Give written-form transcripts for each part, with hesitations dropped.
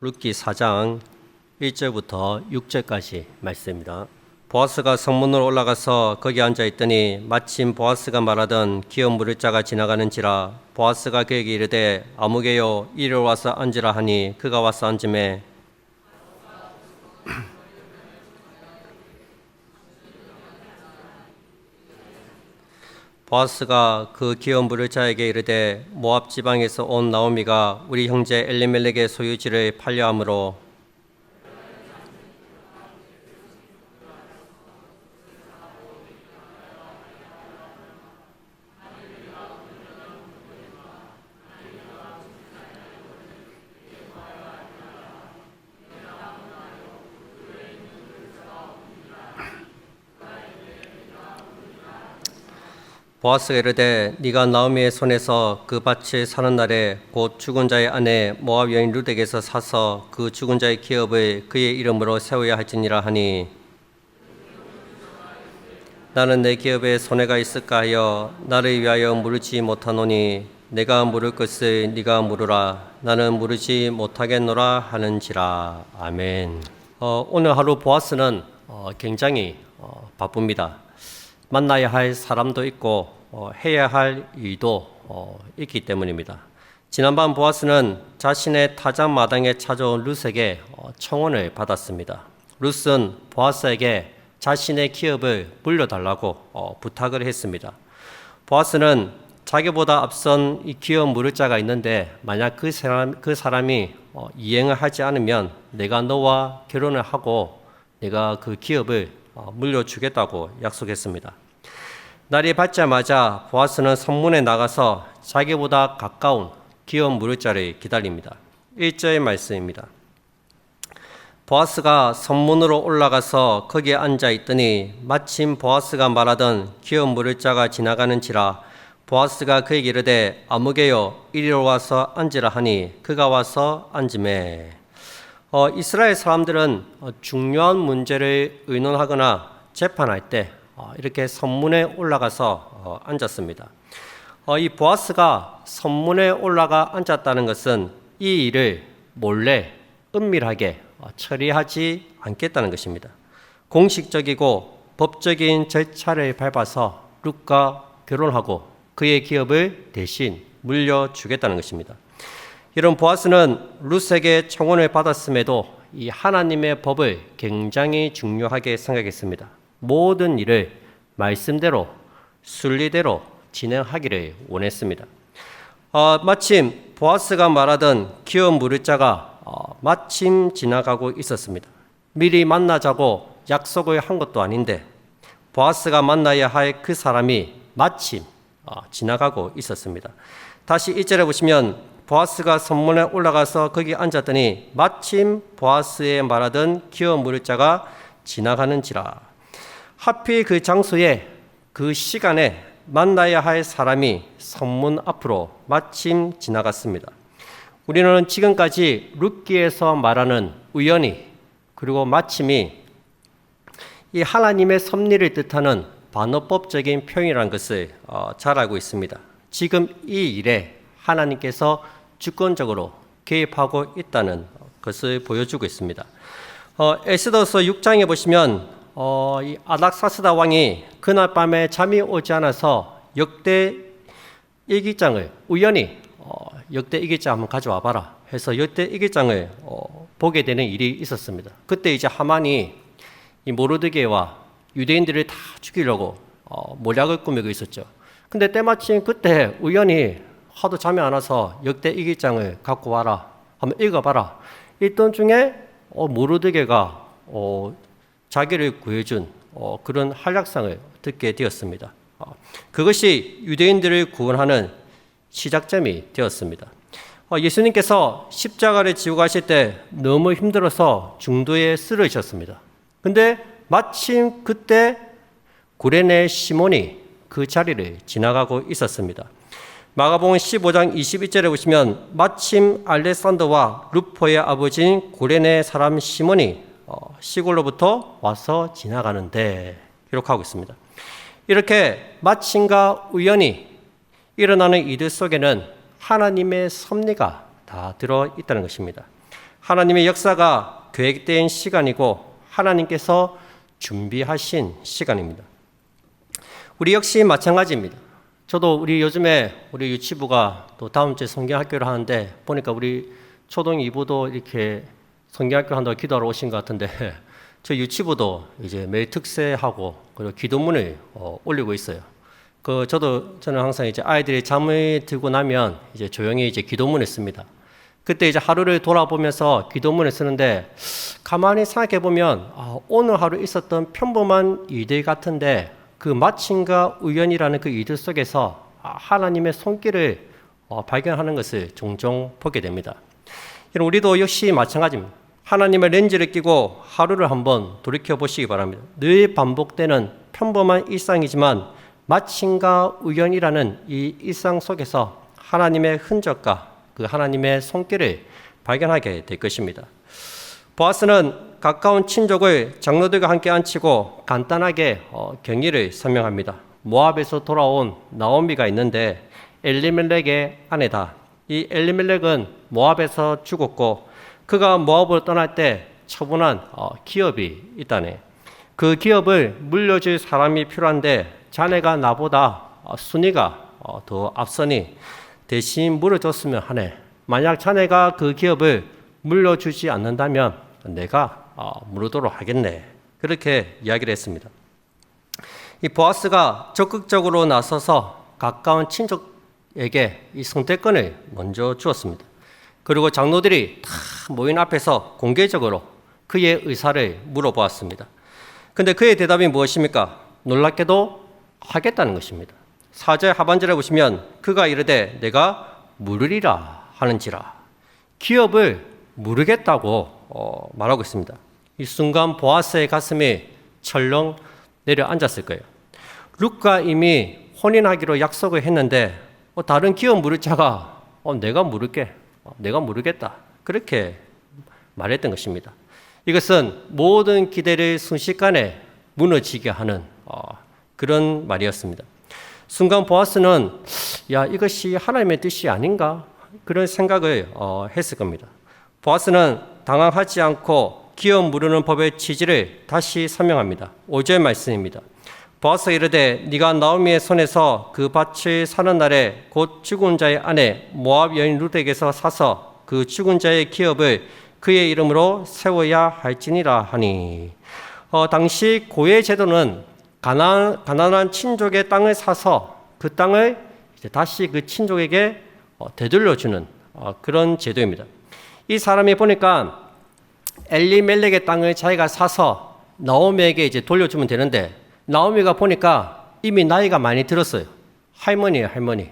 룻기 4장 1절부터 6절까지 말씀입니다. 보아스가 성문으로 올라가서 거기 앉아 있더니 마침 보아스가 말하던 기업 물을 자가 지나가는지라. 보아스가 그에게 이르되 아무개요 이리 와서 앉으라 하니 그가 와서 앉으매 보아스가 그 기업 물을 자에게 이르되 모압 지방에서 온 나오미가 우리 형제 엘리멜렉의 소유지를 팔려 함으로 보아스가 이르되 네가 나오미의 손에서 그 밭을 사는 날에 곧 죽은 자의 아내 모압 여인 룻에게서 사서 그 죽은 자의 기업을 그의 이름으로 세워야 할지니라 하니 나는 내 기업에 손해가 있을까 하여 나를 위하여 물지 못하노니 내가 물을 것을 네가 물으라 나는 물지 못하겠노라 하는지라. 아멘. 오늘 하루 보아스는 굉장히 바쁩니다. 만나야 할 사람도 있고 해야 할 일도 있기 때문입니다. 지난번 보아스는 자신의 타작 마당에 찾아온 룻에게 청혼을 받았습니다. 룻은 보아스에게 자신의 기업을 물려달라고 부탁을 했습니다. 보아스는 자기보다 앞선 이 기업 물을 자가 있는데 만약 그 사람이 이행을 하지 않으면 내가 너와 결혼을 하고 내가 그 기업을 물려주겠다고 약속했습니다. 날이 밝자마자 보아스는 성문에 나가서 자기보다 가까운 기업 물을 자를 기다립니다. 1절의 말씀입니다. 보아스가 성문으로 올라가서 거기에 앉아 있더니 마침 보아스가 말하던 기업 물을 자가 지나가는지라. 보아스가 그에게 이르되 아무개요 이리 와서 앉으라 하니 그가 와서 앉으매. 이스라엘 사람들은 중요한 문제를 의논하거나 재판할 때 이렇게 성문에 올라가서 앉았습니다. 이 보아스가 성문에 올라가 앉았다는 것은 이 일을 몰래 은밀하게 처리하지 않겠다는 것입니다. 공식적이고 법적인 절차를 밟아서 룻과 결혼하고 그의 기업을 대신 물려주겠다는 것입니다. 이런 보아스는 룻에게 청혼을 받았음에도 이 하나님의 법을 굉장히 중요하게 생각했습니다. 모든 일을 말씀대로 순리대로 진행하기를 원했습니다. 마침 보아스가 말하던 기업 물을 자가 마침 지나가고 있었습니다. 미리 만나자고 약속을 한 것도 아닌데 보아스가 만나야 할 그 사람이 마침 지나가고 있었습니다. 다시 1절에 보시면 보아스가 성문에 올라가서 거기 앉았더니 마침 보아스의 말하던 기업 물을 자가 지나가는지라. 하필 그 장소에 그 시간에 만나야 할 사람이 성문 앞으로 마침 지나갔습니다. 우리는 지금까지 룻기에서 말하는 우연히 그리고 마침이 이 하나님의 섭리를 뜻하는 반어법적인 표현이라는 것을 잘 알고 있습니다. 지금 이 일에 하나님께서 주권적으로 개입하고 있다는 것을 보여주고 있습니다. 에스더서 6장에 보시면 이 아닥사스다 왕이 그날 밤에 잠이 오지 않아서 역대 일기장을 우연히 역대 일기장 한번 가져와 봐라 해서 역대 일기장을 보게 되는 일이 있었습니다. 그때 이제 하만이 이 모르드게와 유대인들을 다 죽이려고 모략을 꾸미고 있었죠. 근데 때마침 그때 우연히 하도 잠이 안 와서 역대 일기장을 갖고 와라 한번 읽어봐라 읽던 중에 모르드게가 자기를 구해준 그런 한락상을 듣게 되었습니다. 그것이 유대인들을 구원하는 시작점이 되었습니다. 예수님께서 십자가를 지고 가실 때 너무 힘들어서 중도에 쓰러지셨습니다. 근데 마침 그때 구레네 시몬이 그 자리를 지나가고 있었습니다. 마가복음 15장 21절에 보시면 마침 알렉산더와 루포의 아버지인 구레네 사람 시몬이 시골로부터 와서 지나가는데 기록하고 있습니다. 이렇게 마침과 우연히 일어나는 이들 속에는 하나님의 섭리가 다 들어있다는 것입니다. 하나님의 역사가 계획된 시간이고 하나님께서 준비하신 시간입니다. 우리 역시 마찬가지입니다. 저도 우리 요즘에 우리 유치부가 또 다음 주에 성경학교를 하는데 보니까 우리 초등 2부도 이렇게 성경학교 한다고 기도하러 오신 것 같은데 저 유치부도 이제 매일 특세하고 그리고 기도문을 올리고 있어요. 저는 항상 이제 아이들이 잠을 들고 나면 이제 조용히 이제 기도문을 씁니다. 그때 이제 하루를 돌아보면서 기도문을 쓰는데 가만히 생각해 보면 오늘 하루 있었던 평범한 일들 같은데 그 마침과 우연이라는 그 일들 속에서 하나님의 손길을 발견하는 것을 종종 보게 됩니다. 우리도 역시 마찬가지입니다. 하나님의 렌즈를 끼고 하루를 한번 돌이켜 보시기 바랍니다. 늘 반복되는 평범한 일상이지만 마침과 우연이라는 이 일상 속에서 하나님의 흔적과 그 하나님의 손길을 발견하게 될 것입니다. 보아스는 가까운 친족을 장로들과 함께 앉히고 간단하게 경위를 설명합니다. 모압에서 돌아온 나오미가 있는데 엘리멜렉의 아내다. 이 엘리멜렉은 모압에서 죽었고 그가 모압으로 떠날 때 처분한 기업이 있다네. 그 기업을 물려줄 사람이 필요한데 자네가 나보다 순위가 더 앞서니 대신 물어줬으면 하네. 만약 자네가 그 기업을 물려주지 않는다면 내가 물도록 하겠네. 그렇게 이야기를 했습니다. 이 보아스가 적극적으로 나서서 가까운 친족에게 이 선택권을 먼저 주었습니다. 그리고 장로들이 다 모인 앞에서 공개적으로 그의 의사를 물어보았습니다. 근데 그의 대답이 무엇입니까? 놀랍게도 하겠다는 것입니다. 4절 하반절에 보시면 그가 이르되 내가 물으리라 하는지라. 기업을 물으겠다고 말하고 있습니다. 이 순간 보아스의 가슴이 철렁 내려앉았을 거예요. 룻과 이미 혼인하기로 약속을 했는데 다른 기업 물을 자가 내가 물을게. 내가 모르겠다. 그렇게 말했던 것입니다. 이것은 모든 기대를 순식간에 무너지게 하는 그런 말이었습니다. 순간 보아스는 이것이 하나님의 뜻이 아닌가? 그런 생각을 했을 겁니다. 보아스는 당황하지 않고 기업 물으는 법의 취지를 다시 설명합니다. 5절 말씀입니다. 보아스가 이르되 네가 나오미의 손에서 그 밭을 사는 날에 곧 죽은 자의 아내 모압 여인 룻에게서 사서 그 죽은 자의 기업을 그의 이름으로 세워야 할지니라 하니. 당시 고의 제도는 가난한 친족의 땅을 사서 그 땅을 이제 다시 그 친족에게 되돌려주는 그런 제도입니다. 이 사람이 보니까 엘리멜렉의 땅을 자기가 사서 나오미에게 이제 돌려주면 되는데 나오미가 보니까 이미 나이가 많이 들었어요. 할머니예요, 할머니.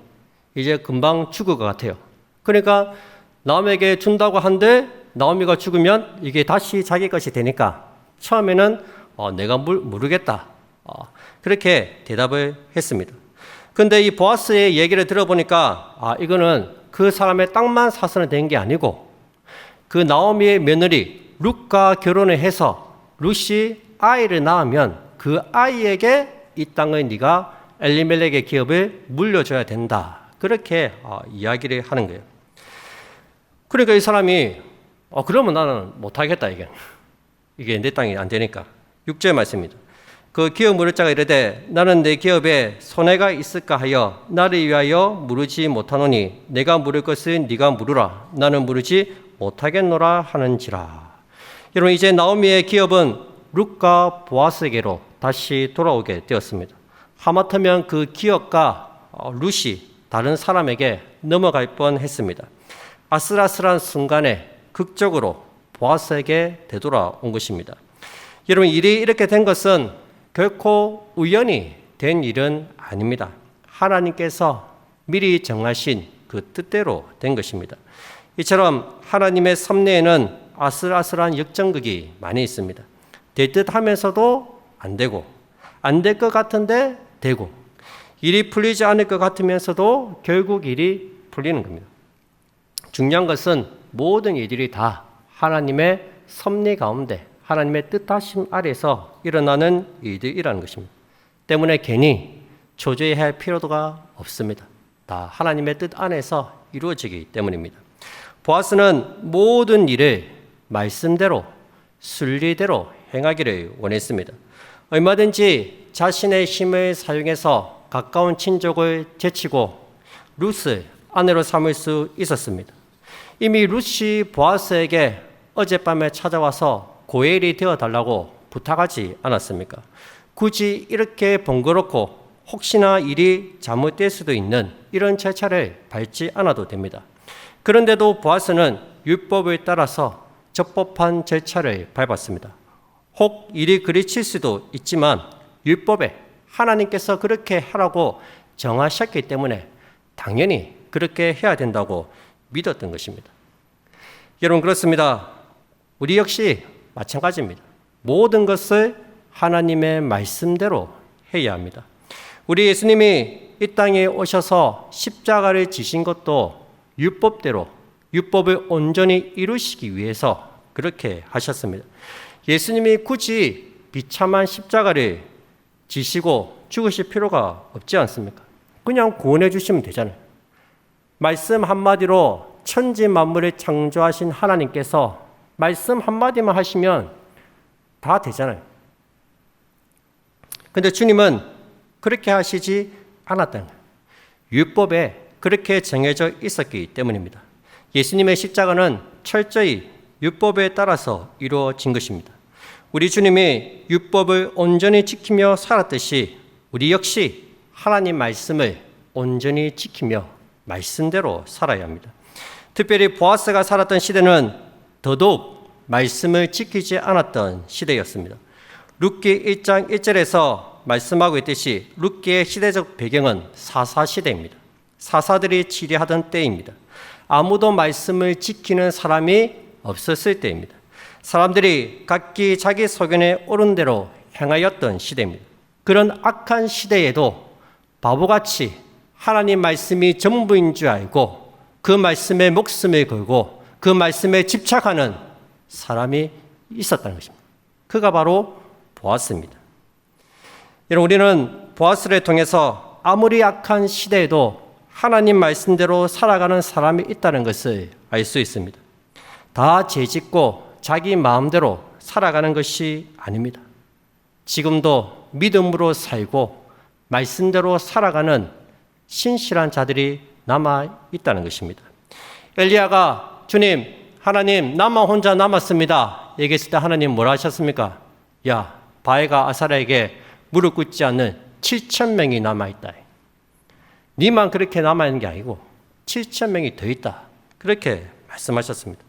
이제 금방 죽을 것 같아요. 그러니까 나오미에게 준다고 한데 나오미가 죽으면 이게 다시 자기 것이 되니까 처음에는 내가 모르겠다. 그렇게 대답을 했습니다. 근데 이 보아스의 얘기를 들어보니까 이거는 그 사람의 땅만 사서는 된 게 아니고 그 나오미의 며느리 룻과 결혼을 해서 룻이 아이를 낳으면 그 아이에게 이 땅을 네가 엘리멜렉의 기업을 물려줘야 된다. 그렇게 이야기를 하는 거예요. 그러니까 이 사람이 그러면 나는 못하겠다. 이게 내 땅이 안 되니까. 6절 말씀입니다. 그 기업 물을 자가 이르되 나는 내 기업에 손해가 있을까 하여 나를 위하여 물으지 못하노니 내가 물을 것은 네가 물으라. 나는 물으지 못하겠노라 하는지라. 여러분 이제 나오미의 기업은 룻과 보아스에게로 다시 돌아오게 되었습니다. 하마터면 그 기업과 룻이 다른 사람에게 넘어갈 뻔했습니다. 아슬아슬한 순간에 극적으로 보아스에게 되돌아온 것입니다. 여러분 일이 이렇게 된 것은 결코 우연히 된 일은 아닙니다. 하나님께서 미리 정하신 그 뜻대로 된 것입니다. 이처럼 하나님의 섭리에는 아슬아슬한 역전극이 많이 있습니다. 될 듯 하면서도 안 되고 안 될 것 같은데 되고 일이 풀리지 않을 것 같으면서도 결국 일이 풀리는 겁니다. 중요한 것은 모든 일들이 다 하나님의 섭리 가운데 하나님의 뜻하심 아래서 일어나는 일들이라는 것입니다. 때문에 괜히 조절해야 할 필요가 없습니다. 다 하나님의 뜻 안에서 이루어지기 때문입니다. 보아스는 모든 일을 말씀대로 순리대로 행하기를 원했습니다. 얼마든지 자신의 힘을 사용해서 가까운 친족을 제치고 룻을 아내로 삼을 수 있었습니다. 이미 룻이 보아스에게 어젯밤에 찾아와서 고엘이 되어달라고 부탁하지 않았습니까? 굳이 이렇게 번거롭고 혹시나 일이 잘못될 수도 있는 이런 절차를 밟지 않아도 됩니다. 그런데도 보아스는 율법을 따라서 적법한 절차를 밟았습니다. 혹 일이 그르칠 수도 있지만 율법에 하나님께서 그렇게 하라고 정하셨기 때문에 당연히 그렇게 해야 된다고 믿었던 것입니다. 여러분, 그렇습니다. 우리 역시 마찬가지입니다. 모든 것을 하나님의 말씀대로 해야 합니다. 우리 예수님이 이 땅에 오셔서 십자가를 지신 것도 율법대로 율법을 온전히 이루시기 위해서 그렇게 하셨습니다. 예수님이 굳이 비참한 십자가를 지시고 죽으실 필요가 없지 않습니까? 그냥 구원해 주시면 되잖아요. 말씀 한마디로 천지 만물을 창조하신 하나님께서 말씀 한마디만 하시면 다 되잖아요. 근데 주님은 그렇게 하시지 않았다는 거예요. 율법에 그렇게 정해져 있었기 때문입니다. 예수님의 십자가는 철저히 율법에 따라서 이루어진 것입니다. 우리 주님이 율법을 온전히 지키며 살았듯이 우리 역시 하나님 말씀을 온전히 지키며 말씀대로 살아야 합니다. 특별히 보아스가 살았던 시대는 더더욱 말씀을 지키지 않았던 시대였습니다. 룻기 1장 1절에서 말씀하고 있듯이 룻기의 시대적 배경은 사사시대입니다. 사사들이 치리하던 때입니다. 아무도 말씀을 지키는 사람이 없었을 때입니다. 사람들이 각기 자기 소견에 옳은 대로 행하였던 시대입니다. 그런 악한 시대에도 바보같이 하나님 말씀이 전부인 줄 알고 그 말씀에 목숨을 걸고 그 말씀에 집착하는 사람이 있었다는 것입니다. 그가 바로 보아스입니다. 여러분, 우리는 보아스를 통해서 아무리 악한 시대에도 하나님 말씀대로 살아가는 사람이 있다는 것을 알 수 있습니다. 다 죄짓고 자기 마음대로 살아가는 것이 아닙니다. 지금도 믿음으로 살고 말씀대로 살아가는 신실한 자들이 남아 있다는 것입니다. 엘리야가 주님, 하나님, 나만 혼자 남았습니다 얘기했을 때 하나님 뭐라 하셨습니까? 야, 바알과 아사라에게 무릎 꿇지 않는 7,000명이 남아있다. 니만 그렇게 남아있는 게 아니고 7,000명이 더 있다. 그렇게 말씀하셨습니다.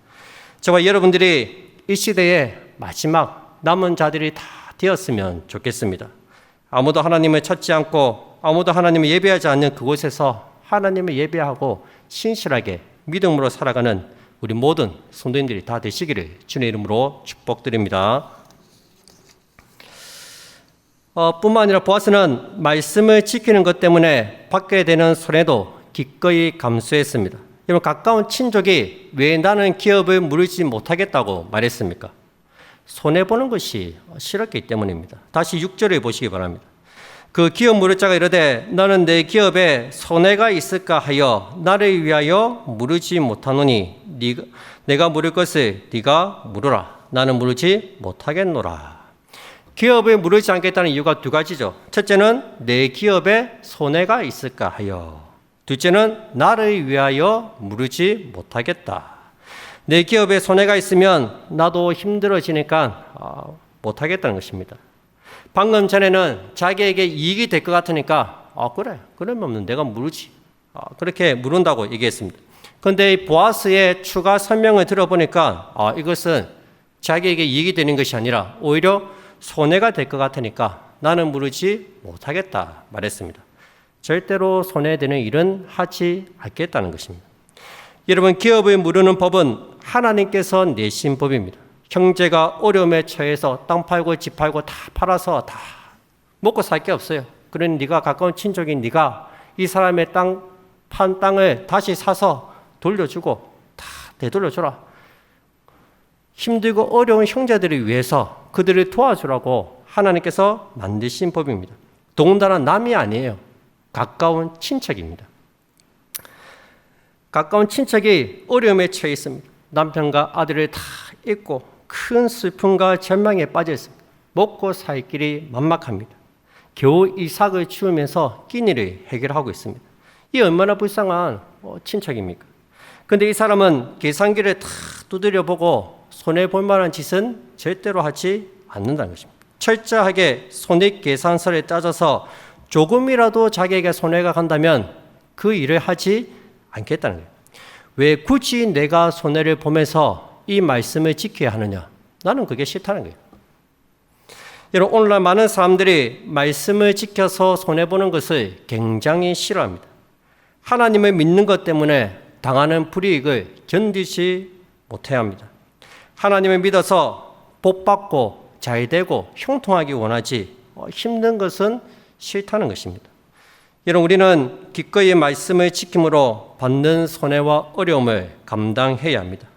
저와 여러분들이 이 시대의 마지막 남은 자들이 다 되었으면 좋겠습니다. 아무도 하나님을 찾지 않고 아무도 하나님을 예배하지 않는 그곳에서 하나님을 예배하고 신실하게 믿음으로 살아가는 우리 모든 성도님들이 다 되시기를 주님의 이름으로 축복드립니다. 뿐만 아니라 보아스는 말씀을 지키는 것 때문에 받게 되는 손해도 기꺼이 감수했습니다. 여러분, 가까운 친족이 왜 나는 기업을 무르지 못하겠다고 말했습니까? 손해보는 것이 싫었기 때문입니다. 다시 6절을 보시기 바랍니다. 그 기업 무를 자가 이르되 너는 내 기업에 손해가 있을까 하여 나를 위하여 무르지 못하노니 내가 물을 것을 네가 물으라. 나는 무르지 못하겠노라. 기업을 무르지 않겠다는 이유가 두 가지죠. 첫째는 내 기업에 손해가 있을까 하여, 둘째는 나를 위하여 무르지 못하겠다. 내 기업에 손해가 있으면 나도 힘들어지니까 못하겠다는 것입니다. 방금 전에는 자기에게 이익이 될 것 같으니까 그래, 그러면 내가 무르지, 그렇게 무른다고 얘기했습니다. 그런데 보아스의 추가 설명을 들어보니까 이것은 자기에게 이익이 되는 것이 아니라 오히려 손해가 될 것 같으니까 나는 무르지 못하겠다 말했습니다. 절대로 손해되는 일은 하지 않겠다는 것입니다. 여러분, 기업을 무르는 법은 하나님께서 내신 법입니다. 형제가 어려움에 처해서 땅 팔고 집 팔고 다 팔아서 다 먹고 살 게 없어요. 그러니 네가 가까운 친족인 네가 이 사람의 판 땅을 다시 사서 돌려주고 다 되돌려줘라. 힘들고 어려운 형제들을 위해서 그들을 도와주라고 하나님께서 만드신 법입니다. 더군다나 남이 아니에요. 가까운 친척입니다. 가까운 친척이 어려움에 처해 있습니다. 남편과 아들을 다 있고 큰 슬픔과 절망에 빠져 있습니다. 먹고 살 길이 막막합니다. 겨우 이삭을 키우면서 끼니를 해결하고 있습니다. 이 얼마나 불쌍한 친척입니까? 근데 이 사람은 계산기를 다 두드려보고 손해볼 만한 짓은 절대로 하지 않는다는 것입니다. 철저하게 손익계산서를 따져서 조금이라도 자기에게 손해가 간다면 그 일을 하지 않겠다는 거예요. 왜 굳이 내가 손해를 보면서 이 말씀을 지켜야 하느냐? 나는 그게 싫다는 거예요. 여러분, 오늘날 많은 사람들이 말씀을 지켜서 손해보는 것을 굉장히 싫어합니다. 하나님을 믿는 것 때문에 당하는 불이익을 견디지 못해야 합니다. 하나님을 믿어서 복받고 잘되고 형통하기 원하지 힘든 것은 싫다는 것입니다. 여러분, 우리는 기꺼이 말씀을 지킴으로 받는 손해와 어려움을 감당해야 합니다.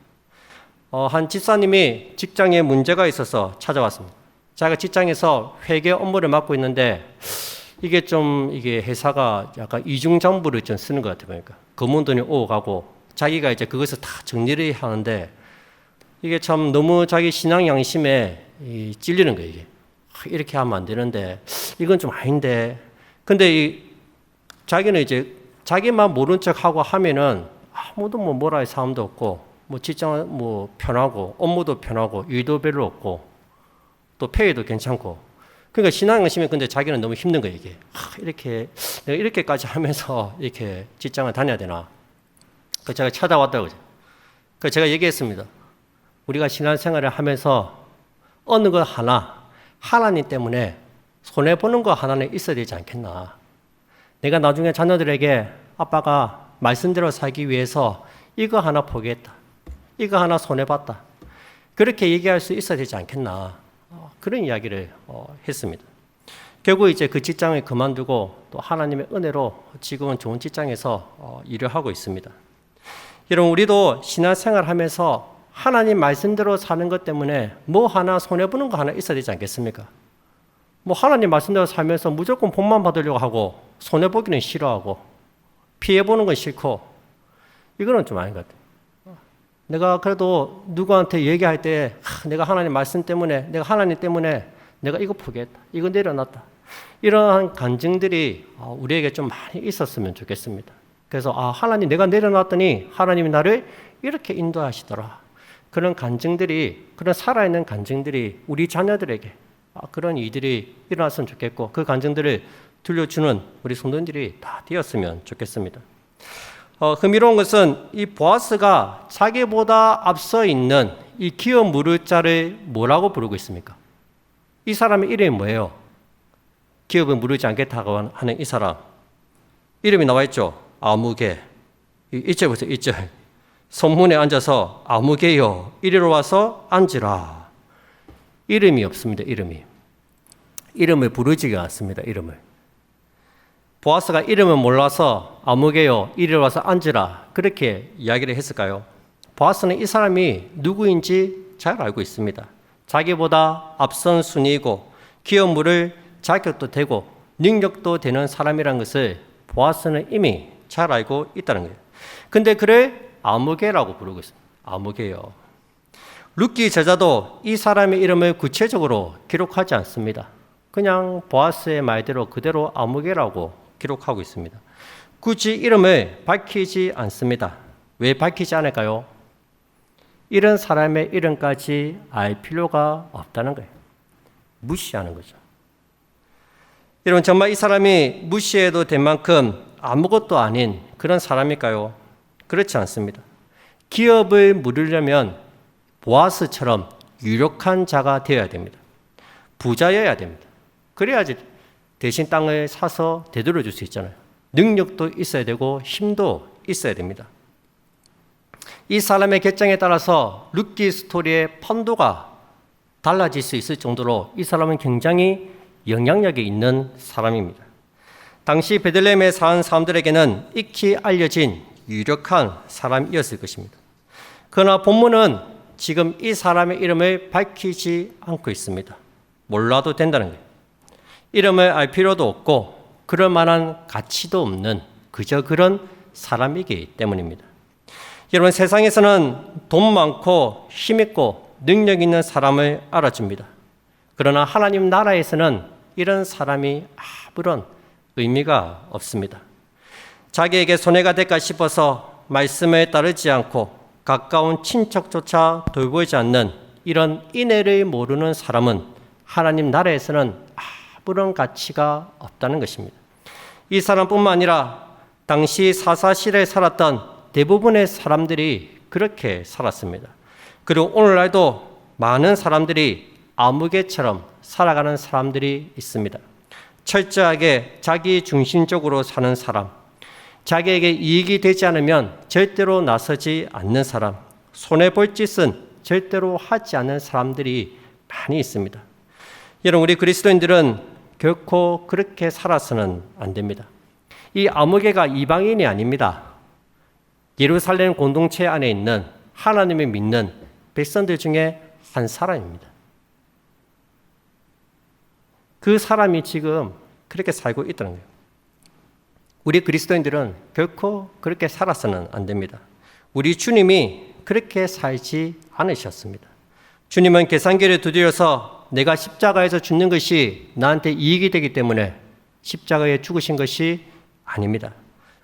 한 집사님이 직장에 문제가 있어서 찾아왔습니다. 자기가 직장에서 회계 업무를 맡고 있는데 이게 회사가 약간 이중장부를 좀 쓰는 것 같아요. 그러니까 검은돈이 오고 가고 자기가 이제 그것을 다 정리를 하는데 이게 참 너무 자기 신앙 양심에 찔리는 거예요. 이게 이렇게 하면 안 되는데 이건 좀 아닌데. 근데 자기는 이제 자기만 모른 척하고 하면은 아무도 뭐라 할 사람도 없고 직장은 편하고 업무도 편하고 일도 별로 없고 또 페이도 괜찮고. 그러니까 신앙 양심이 근데 자기는 너무 힘든 거예요. 이게 이렇게 내가 이렇게까지 하면서 이렇게 직장을 다녀야 되나? 그 제가 찾아왔다고. 그 제가 얘기했습니다. 우리가 신앙생활을 하면서 어느 것 하나 하나님 때문에 손해보는 거 하나는 있어야 되지 않겠나. 내가 나중에 자녀들에게 아빠가 말씀대로 살기 위해서 이거 하나 포기했다. 이거 하나 손해봤다. 그렇게 얘기할 수 있어야 되지 않겠나. 그런 이야기를 했습니다. 결국 이제 그 직장을 그만두고 또 하나님의 은혜로 지금은 좋은 직장에서 일을 하고 있습니다. 여러분, 우리도 신앙생활 하면서 하나님 말씀대로 사는 것 때문에 뭐 하나 손해보는 거 하나 있어야 되지 않겠습니까? 하나님 말씀대로 살면서 무조건 본만 받으려고 하고 손해보기는 싫어하고 피해보는 건 싫고 이거는 좀 아닌 것 같아요. 내가 그래도 누구한테 얘기할 때 내가 하나님 말씀 때문에 내가 하나님 때문에 내가 이거 포기했다. 이거 내려놨다. 이러한 간증들이 우리에게 좀 많이 있었으면 좋겠습니다. 그래서 하나님 내가 내려놨더니 하나님이 나를 이렇게 인도하시더라. 그런 간증들이 그런 살아있는 간증들이 우리 자녀들에게 그런 일들이 일어났으면 좋겠고 그 간증들을 들려주는 우리 성도님들이 다 되었으면 좋겠습니다. 흥미로운 것은 이 보아스가 자기보다 앞서 있는 이 기업 물을 자를 뭐라고 부르고 있습니까? 이 사람의 이름이 뭐예요? 기업을 물르지 않겠다고 하는 이 사람 이름이 나와 있죠. 아무개. 1절 보세요. 1절. 성문에 앉아서 아무개여 이리로 와서 앉으라. 이름이 없습니다. 이름을 부르지가 않습니다. 이름을. 보아스가 이름을 몰라서 아무개여 이리로 와서 앉으라 그렇게 이야기를 했을까요? 보아스는 이 사람이 누구인지 잘 알고 있습니다. 자기보다 앞선 순위이고 기업물을 자격도 되고 능력도 되는 사람이라는 것을 보아스는 이미 잘 알고 있다는 거예요. 근데 그를 아무개라고 부르고 있습니다. 아무개요. 룻기 저자도 이 사람의 이름을 구체적으로 기록하지 않습니다. 그냥 보아스의 말대로 그대로 아무개라고 기록하고 있습니다. 굳이 이름을 밝히지 않습니다. 왜 밝히지 않을까요? 이런 사람의 이름까지 알 필요가 없다는 거예요. 무시하는 거죠. 여러분, 정말 이 사람이 무시해도 될 만큼 아무것도 아닌 그런 사람일까요? 그렇지 않습니다. 기업을 물으려면 보아스처럼 유력한 자가 되어야 됩니다. 부자여야 됩니다. 그래야지 대신 땅을 사서 되돌려줄 수 있잖아요. 능력도 있어야 되고 힘도 있어야 됩니다. 이 사람의 결정에 따라서 룻기 스토리의 판도가 달라질 수 있을 정도로 이 사람은 굉장히 영향력이 있는 사람입니다. 당시 베들레헴에 사는 사람들에게는 익히 알려진 유력한 사람이었을 것입니다. 그러나 본문은 지금 이 사람의 이름을 밝히지 않고 있습니다. 몰라도 된다는 거예요. 이름을 알 필요도 없고 그럴 만한 가치도 없는 그저 그런 사람이기 때문입니다. 여러분, 세상에서는 돈 많고 힘있고 능력 있는 사람을 알아줍니다. 그러나 하나님 나라에서는 이런 사람이 아무런 의미가 없습니다. 자기에게 손해가 될까 싶어서 말씀에 따르지 않고 가까운 친척조차 돌보지 않는 이런 인애를 모르는 사람은 하나님 나라에서는 아무런 가치가 없다는 것입니다. 이 사람뿐만 아니라 당시 사사시대에 살았던 대부분의 사람들이 그렇게 살았습니다. 그리고 오늘날도 많은 사람들이 아무개처럼 살아가는 사람들이 있습니다. 철저하게 자기 중심적으로 사는 사람, 자기에게 이익이 되지 않으면 절대로 나서지 않는 사람, 손해볼 짓은 절대로 하지 않는 사람들이 많이 있습니다. 여러분, 우리 그리스도인들은 결코 그렇게 살아서는 안 됩니다. 이 아무개가 이방인이 아닙니다. 예루살렘 공동체 안에 있는 하나님을 믿는 백성들 중에 한 사람입니다. 그 사람이 지금 그렇게 살고 있다는 거예요. 우리 그리스도인들은 결코 그렇게 살아서는 안 됩니다. 우리 주님이 그렇게 살지 않으셨습니다. 주님은 계산기를 두드려서 내가 십자가에서 죽는 것이 나한테 이익이 되기 때문에 십자가에 죽으신 것이 아닙니다.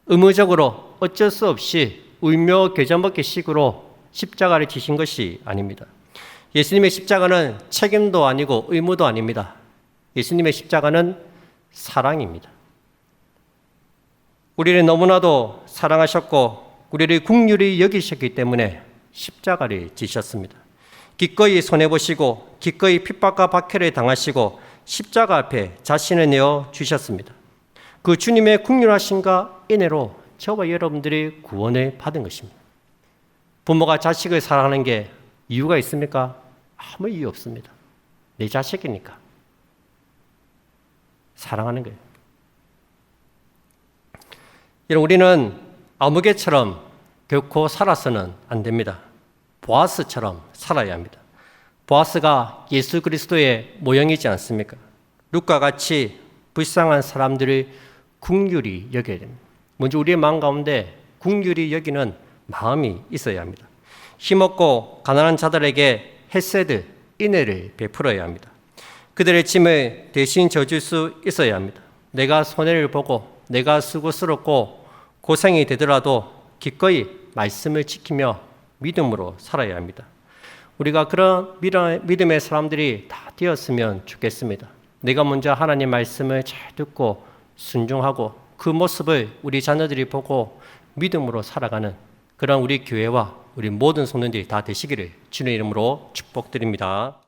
의무적으로 어쩔 수 없이 울며 겨자 먹기 식으로 십자가를 지신 것이 아닙니다. 예수님의 십자가는 책임도 아니고 의무도 아닙니다. 예수님의 십자가는 사랑입니다. 우리를 너무나도 사랑하셨고 우리를 긍휼히 여기셨기 때문에 십자가를 지셨습니다. 기꺼이 손해보시고 기꺼이 핍박과 박해를 당하시고 십자가 앞에 자신을 내어 주셨습니다. 그 주님의 긍휼하심과 은혜로 저와 여러분들이 구원을 받은 것입니다. 부모가 자식을 사랑하는 게 이유가 있습니까? 아무 이유 없습니다. 내 자식이니까 사랑하는 거예요. 여러분, 우리는 아무개처럼 결코 살아서는 안 됩니다. 보아스처럼 살아야 합니다. 보아스가 예수 그리스도의 모형이지 않습니까? 룻과 같이 불쌍한 사람들을 긍휼히 여겨야 됩니다. 먼저 우리의 마음 가운데 긍휼히 여기는 마음이 있어야 합니다. 힘없고 가난한 자들에게 헤세드, 인애를 베풀어야 합니다. 그들의 짐을 대신 져줄 수 있어야 합니다. 내가 손해를 보고 내가 수고스럽고 고생이 되더라도 기꺼이 말씀을 지키며 믿음으로 살아야 합니다. 우리가 그런 믿음의 사람들이 다 되었으면 좋겠습니다. 내가 먼저 하나님 말씀을 잘 듣고 순종하고 그 모습을 우리 자녀들이 보고 믿음으로 살아가는 그런 우리 교회와 우리 모든 성도들이 다 되시기를 주님의 이름으로 축복드립니다.